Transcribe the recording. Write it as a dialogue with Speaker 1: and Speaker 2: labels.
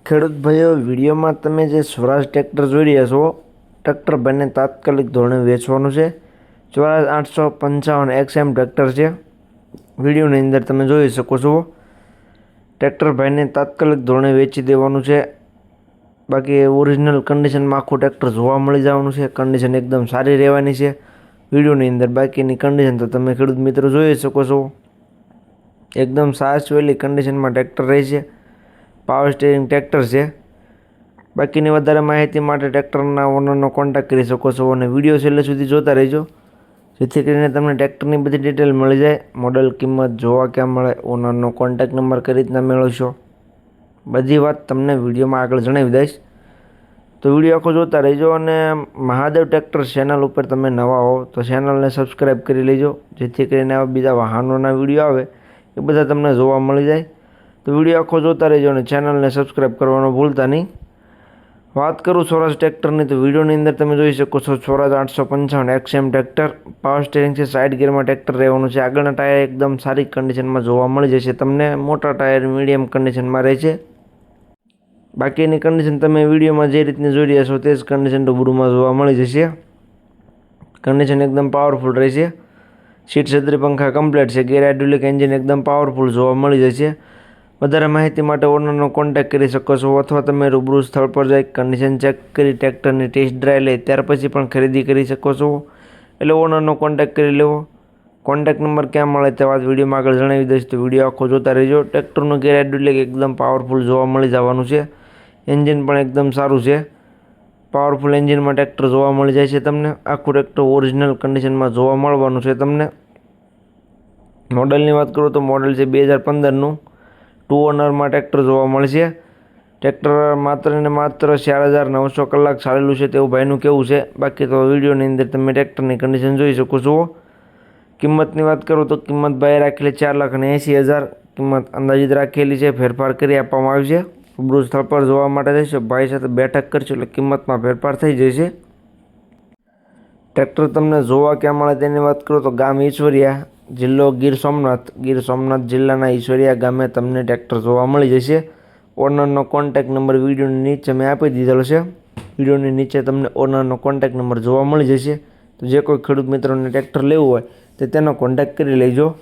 Speaker 1: ખેડૂત ભાઈઓ, વિડીયોમાં તમે જે સ્વરાજ ટ્રેક્ટર જોઈ રહ્યા છો, ટ્રેક્ટર ભાઈને તાત્કાલિક ધોરણે વેચવાનું છે. સ્વરાજ 855 XM ટ્રેક્ટર છે. વિડીયોની અંદર તમે જોઈ શકો છો. ટ્રેક્ટર ભાઈને તાત્કાલિક ધોરણે વેચી દેવાનું છે. બાકી ઓરિજિનલ કન્ડિશનમાં આખું ટ્રેક્ટર જોવા મળી જવાનું છે. કન્ડિશન એકદમ સારી રહેવાની છે વિડીયોની અંદર. બાકીની કન્ડિશન તો તમે ખેડૂત મિત્રો જોઈ શકો છો. એકદમ સાચવેલી કન્ડિશનમાં ટ્રેક્ટર રહે છે. પાવર સ્ટીરિંગ ટ્રેક્ટર છે. બાકીની વધારે માહિતી માટે ટ્રેક્ટરના ઓનરનો કોન્ટેક્ટ કરી શકો છો અને વિડીયો છેલ્લે સુધી જોતા રહેજો, જેથી કરીને તમને ટ્રેક્ટરની બધી ડિટેલ મળી જાય. મોડલ, કિંમત જોવા ક્યાં મળે, ઓનરનો કોન્ટેક્ટ નંબર કઈ રીતના મેળવશો, બધી વાત તમને વિડીયોમાં આગળ જણાવી દઈશ. તો વિડીયો આખો જોતા રહેજો. અને મહાદેવ ટ્રેક્ટર ચેનલ ઉપર તમે નવા હો તો ચેનલને સબસ્ક્રાઈબ કરી લેજો, જેથી કરીને આવા બીજા વાહનોના વિડીયો આવે એ બધા તમને જોવા મળી જાય. તો વિડીયો આખો જોતા રહેજો અને ચેનલને સબસ્ક્રાઈબ કરવાનું ભૂલતા નહીં. વાત કરું સ્વરાજ ટ્રેક્ટરની, તો વિડીયોની અંદર તમે જોઈ શકો છો સ્વરાજ 855 XM ટ્રેક્ટર. પાવર સ્ટીરિંગ છે, સાઇડ ગિયરમાં ટ્રેક્ટર રહેવાનું છે. આગળના ટાયર એકદમ સારી કન્ડિશનમાં જોવા મળી જશે તમને. મોટા ટાયર મીડિયમ કન્ડિશનમાં રહે છે. બાકીની કન્ડિશન તમે વિડીયોમાં જે રીતની જોઈ રહ્યા છો તે જ કન્ડિશન રૂબરૂમાં જોવા મળી જશે. કન્ડિશન એકદમ પાવરફુલ રહેશે. સીટ, છત્રી, પંખા કમ્પ્લીટ છે. ગેર હાઇડ્રોલિક એન્જિન એકદમ પાવરફુલ જોવા મળી જશે. વધારે માહિતી માટે ઓનરનો કોન્ટેક્ટ કરી શકો છો, અથવા તમે રૂબરૂ સ્થળ પર જઈ કન્ડિશન ચેક કરી ટ્રેક્ટરની ટેસ્ટ ડ્રાઈવ લે ત્યાર પછી પણ ખરીદી કરી શકો છો. એટલે ઓનરનો કોન્ટેક્ટ કરી લેવો. કોન્ટેક્ટ નંબર ક્યાં મળે તે વાત વિડીયોમાં આગળ જણાવી દઈશ, તો વિડીયો આખો જોતા રહેજો. ટ્રેક્ટરનું ગેર હાઇડ્રોલિક એકદમ પાવરફુલ જોવા મળી જવાનું છે. એન્જિન પણ એકદમ સારું છે. પાવરફુલ એન્જિનમાં ટ્રેક્ટર જોવા મળી જાય છે તમને. આખું ટ્રેક્ટર ઓરિજિનલ કન્ડિશનમાં જોવા મળવાનું છે તમને. મોડલની વાત કરું તો મોડલ છે 2015નું. 2 ઓનરમાં ટ્રેક્ટર જોવા મળશે. ટ્રેક્ટર માત્ર ને માત્ર 4,900 કલાક ચાલેલું છે તેવું ભાઈનું કહેવું છે. બાકી તો વિડીયોની અંદર તમે ટ્રેક્ટરની કન્ડિશન જોઈ શકો છો. કિંમતની વાત કરું તો કિંમત ભાઈ રાખેલી 4,80,000 કિંમત અંદાજિત રાખેલી છે. ફેરફાર કરી આપવામાં આવી છે. રૂબરૂ સ્થળ પર જોવા માટે જઈશું, ભાઈ સાથે બેઠક કરશો એટલે કિંમતમાં ફેરફાર થઈ જશે. ટ્રેક્ટર તમને જોવા ક્યાં મળે તેની વાત કરું તો ગામ ઈશ્વરિયા, જિલ્લો ગીર સોમનાથ. ગીર સોમનાથ જિલ્લાના ઈશ્વરિયા ગામે તમને ટ્રેક્ટર જોવા મળી જશે. ઓનરનો કોન્ટેક્ટ નંબર વિડીયોની નીચે મેં આપી દીધેલો છે. વિડીયોની નીચે તમને ઓનરનો કોન્ટેક્ટ નંબર જોવા મળી જશે. તો જે કોઈ ખેડૂત મિત્રોને ટ્રેક્ટર લેવું હોય તો તેનો કોન્ટેક્ટ કરી લેજો.